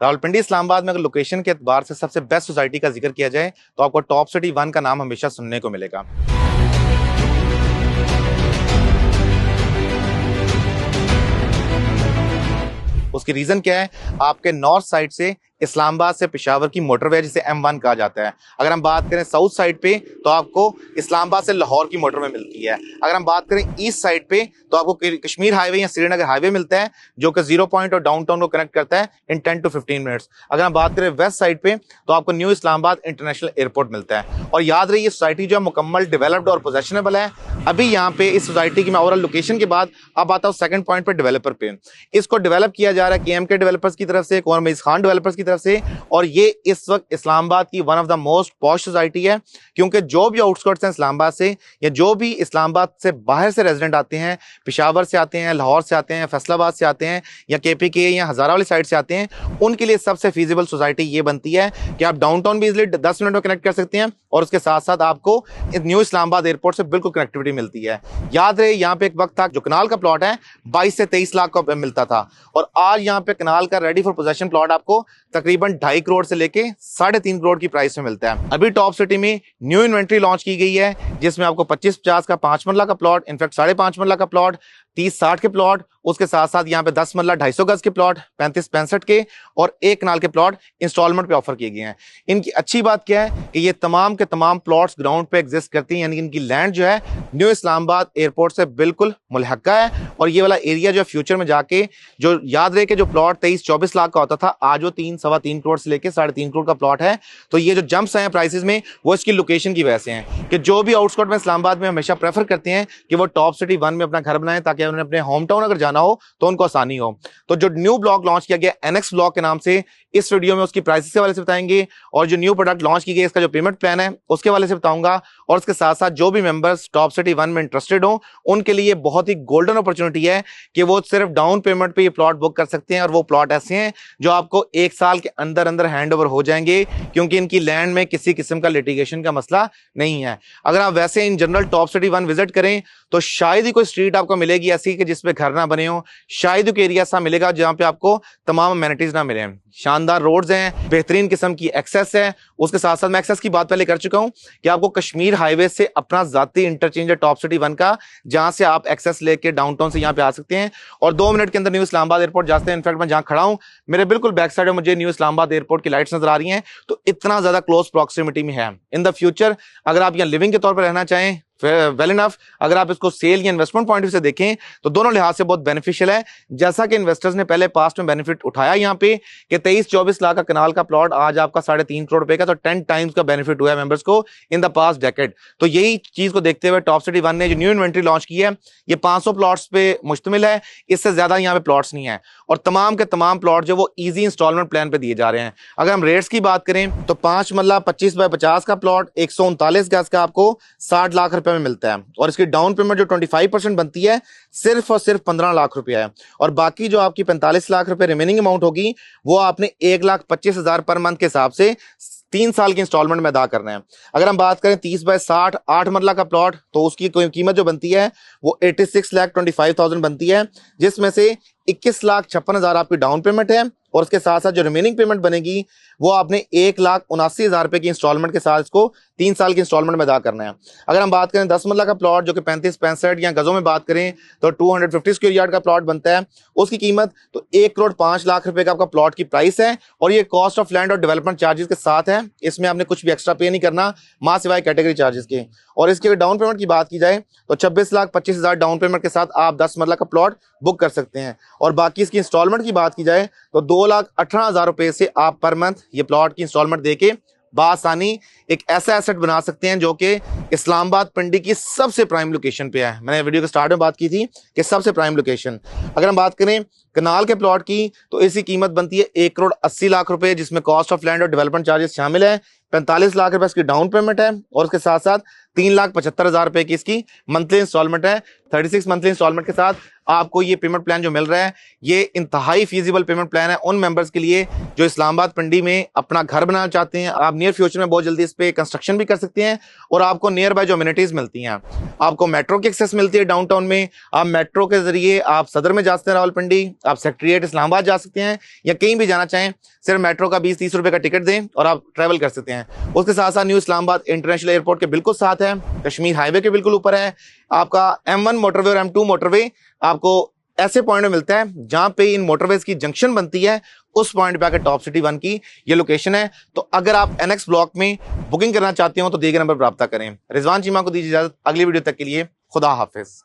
रावलपिंडी इस्लामाबाद में अगर लोकेशन के एतबार से सबसे बेस्ट सोसाइटी का जिक्र किया जाए तो आपको टॉप सिटी 1 का नाम हमेशा सुनने को मिलेगा। उसकी रीजन क्या है? आपके नॉर्थ साइड से इस्लामाबाद से पेशावर की मोटरवे जिसे M1 कहा जाता है। अगर हम बात करें साउथ साइड पे तो आपको इस्लामाबाद से लाहौर की मोटरवे मिलती है। अगर हम बात करें ईस्ट साइड पे तो आपको कश्मीर हाईवे या श्रीनगर हाईवे मिलता है जो कि 0 पॉइंट और डाउनटाउन को कनेक्ट करता है इन 10 to 15 मिनट्स। अगर हम बात करें वेस्ट साइड पे तो आपको न्यू इस्लामाबाद इंटरनेशनल एयरपोर्ट मिलता है। और याद रही, ये सोसाइटी जो है मुकम्मल डेवलप्ड और पोजेशनेबल है। अभी यहाँ पे इस सोसाइटी की मैं ओवरऑल लोकेशन के बाद अब आता हूँ सेकंड पॉइंट पे डेवलपर पे। इसको डेवलप किया जा रहा है KMK डेवलपर्स की तरफ से, कुंवर मईज खान डेवलपर्स की तरफ से। और ये इस वक्त इस्लामाबाद की one of the most posh society है, क्योंकि जो भी आउटस्कर्ट्स हैं इस्लामाबाद से या जो भी इस्लामाबाद से बाहर से रेजिडेंट आते हैं, पेशावर से आते हैं, लाहौर से आते हैं, फैसलाबाद से आते हैं या KPK या हजारा वाली साइड से आते हैं, उनके लिए सबसे फीजिबल सोसाइटी ये बनती है कि आप डाउनटाउन भी इजिली 10 मिनट में कनेक्ट कर सकते हैं और उसके साथ साथ आपको न्यू इस्लामाबाद एयरपोर्ट से बिल्कुल कनेक्टिविटी मिलती है। याद रहे, यहाँ पे एक वक्त था जो कनाल का प्लॉट है 22 से 23 लाख का मिलता था और आज यहाँ पे कनाल का रेडी फॉर पोजेशन प्लॉट आपको तकरीबन 2.5 करोड़ से लेके 3.5 करोड़ की प्राइस में मिलता है। अभी टॉप सिटी में न्यू इन्वेंट्री लॉन्च की गई है जिसमें आपको 25-50 का 5 मरला का प्लॉट, इनफैक्ट 5.5 मरला का प्लॉट, 30-60 के प्लॉट, उसके साथ साथ यहाँ पे 10 मरला 250 गज के प्लॉट, 35-65 के और 1 कनाल के प्लॉट इंस्टॉलमेंट पे ऑफर किए गए हैं। इनकी अच्छी बात क्या है कि ये तमाम के तमाम प्लॉट्स ग्राउंड पे एग्जिस्ट करती हैं, यानी इनकी लैंड जो है न्यू इस्लामाबाद एयरपोर्ट से बिल्कुल मुल्हका है। और ये वाला एरिया जो फ्यूचर में जाके जो याद रहे कि जो प्लॉट 23-24 लाख का होता था आज वो 3-3.25 करोड़ से लेकर 3.5 करोड़ का प्लॉट है। तो ये जो जंप्स हैं प्राइसेस में वो इसकी लोकेशन की वजह से हैं कि जो भी आउटस्कर्ट में इस्लामाबाद में हमेशा प्रेफर करते हैं कि वो टॉप सिटी 1 में अपना घर बनाएं ताकि उन्हें अपने होम टाउन अगर जाना हो तो उनको आसानी हो। तो जो न्यू ब्लॉक लॉन्च किया गया NX ब्लॉक के नाम से, इस वीडियो में उसकी प्राइसेस के वाले से बताएंगे और जो न्यू प्रोडक्ट लॉन्च की गई इसका जो पेमेंट प्लान है उसके वाले से बताऊंगा। और उसके साथ साथ जो भी मेंबर्स टॉप सिटी 1 में इंटरेस्टेड हो उनके लिए बहुत ही गोल्डन अपॉर्चुनिटी है कि वो सिर्फ डाउन पेमेंट पे ये प्लॉट बुक कर सकते हैं और वो प्लॉट ऐसे हैं जो आपको 1 साल के अंदर अंदर हैंड ओवर हो जाएंगे, क्योंकि इनकी लैंड में किसी किस्म का लिटिगेशन का मसला नहीं है। अगर आप वैसे in general top city 1 visit करें तो शायद ही कोई स्ट्रीट आपको मिलेगी ऐसी कि जिसपे घर ना बने हो, शायद कोई एरिया ऐसा मिलेगा जहां पे आपको तमाम अमेनिटीज ना मिले। शानदार रोड्स हैं, बेहतरीन किस्म की एक्सेस है। उसके साथ साथ मैं एक्सेस की बात पहले कर चुका हूं कि आपको कश्मीर हाईवे से अपना जाती इंटरचेंज है टॉप सिटी 1 का, जहां से आप एक्सेस लेके डाउनटाउन से यहां पे आ सकते हैं और 2 मिनट के अंदर न्यू इस्लामाबाद एयरपोर्ट जाते हैं। इनफैक्ट मैं जहां खड़ा हूं मेरे बिल्कुल बैक साइड में मुझे न्यू इस्लामाबाद एयरपोर्ट की लाइट्स नजर आ रही हैं, तो इतना ज्यादा क्लोज प्रॉक्सिमिटी में है। इन द फ्यूचर अगर आप यहाँ लिविंग के तौर पर रहना चाहें वेल इनफ, अगर आप इसको सेल या इन्वेस्टमेंट पॉइंट से देखें तो दोनों लिहाज से बहुत बेनिफिशियल है। जैसा कि इन्वेस्टर्स ने पहले पास्ट में बेनिफिट उठाया यहाँ पे कि 23-24 लाख का कनाल का प्लॉट आज आपका 3.5 करोड़ रुपए का, तो 10 टाइम्स का बेनिफिट हुआ है मेंबर्स को इन द पास्ट डेकेड। तो यही चीज को देखते हुए टॉप सिटी 1 ने जो न्यू इन्वेंट्री लॉन्च की है ये 500 प्लॉट्स पे मुश्तमिल है, इससे ज्यादा यहाँ पे प्लॉट्स नहीं है और तमाम के तमाम प्लॉट जो वो ईजी इंस्टॉलमेंट प्लान पे दिए जा रहे हैं। अगर हम रेट्स की बात करें तो 5 मरला 25x50 का प्लॉट 139 गज का आपको 60 लाख रुपए में मिलता है और इसकी डाउन पेमेंट जो 25% बनती है सिर्फ और सिर्फ 15 लाख रुपया है और बाकी जो आपकी 45 लाख रुपए रिमेनिंग अमाउंट होगी वो आपने 1,25,000 पर मंथ के हिसाब से 3 साल की इंस्टॉलमेंट में अदा करना है। अगर हम बात करें 30x60 8 मरला का प्लॉट तो उसकी कीमत जो बनती है वो 86,25,000 बनती है, जिसमें से 21,56,000 आपकी डाउन पेमेंट है और उसके साथ साथ जो रिमेनिंग पेमेंट बनेगी वो आपने 1,79,000 रुपए की इंस्टॉलमेंट के साथ इसको 3 साल की इंस्टॉलमेंट में अदा करना है। अगर हम बात करें 10 मरला का प्लॉट जो कि 35-65 या गजों में बात करें तो 250 स्क्वायर यार्ड का प्लॉट बनता है, उसकी कीमत तो 1,05,00,000 रुपए का आपका प्लॉट की प्राइस है और ये कॉस्ट ऑफ लैंड और डेवलपमेंट चार्जेस के साथ है। इसमें आपने कुछ भी एक्स्ट्रा पे नहीं करना मां सिवाय कैटेगरी चार्जेस के। और इसके डाउन पेमेंट की बात की जाए तो 26,25,000 डाउन पेमेंट के साथ आप 10 मरला का प्लॉट बुक कर सकते हैं और बाकी इसकी इंस्टॉलमेंट की बात की जाए तो 2,18,000 रुपए से आप पर मंथ ये प्लॉट की इंस्टॉलमेंट देके बासानी एक ऐसा एसेट बना सकते हैं जो कि इस्लामाबाद पिंडी की सबसे प्राइम लोकेशन पे है। मैंने वीडियो के स्टार्ट में बात की थी कि सबसे प्राइम लोकेशन। अगर हम बात करें कनाल के प्लॉट की तो इसकी कीमत बनती है 1,80,00,000 रुपए, जिसमें कॉस्ट ऑफ लैंड और डेवलपमेंट चार्जेस शामिल है। 45 लाख रुपए इसकी डाउन पेमेंट है और उसके साथ साथ 3,75,000 रुपए की इसकी मंथली इंस्टॉलमेंट है। 36 मंथली इंस्टॉलमेंट के साथ आपको ये पेमेंट प्लान जो मिल रहा है ये इंतहाई फीजिबल पेमेंट प्लान है उन मेंबर्स के लिए जो इस्लामाबाद पिंडी में अपना घर बनाना चाहते हैं। आप नियर फ्यूचर में बहुत जल्दी इस पे कंस्ट्रक्शन भी कर सकते हैं और आपको नियर बाय जो अमेनिटीज मिलती हैं, आपको मेट्रो की एक्सेस मिलती है डाउनटाउन में। आप मेट्रो के जरिए आप सदर में जा सकते हैं रावलपिंडी, आप सेक्रेटरीट इस्लामाबाद जा सकते हैं या कहीं भी जाना चाहें, सिर्फ मेट्रो का 20-30 रुपए का टिकट दें और आप ट्रैवल कर सकते हैं। उसके साथ साथ न्यू इस्लामाबाद इंटरनेशनल एयरपोर्ट के बिल्कुल साथ है, कश्मीर हाईवे के बिल्कुल ऊपर है। आपका M1 मोटरवे और M2 मोटरवे आपको ऐसे पॉइंट में मिलता है जहां पे इन मोटरवेज की जंक्शन बनती है, उस पॉइंट पे आकर टॉप सिटी 1 की ये लोकेशन है। तो अगर आप NX ब्लॉक में बुकिंग करना चाहते हो तो दिए गए नंबर पर रब्ता करें। रिजवान चीमा को दीजिए इजाजत, अगली वीडियो तक के लिए खुदा हाफिज।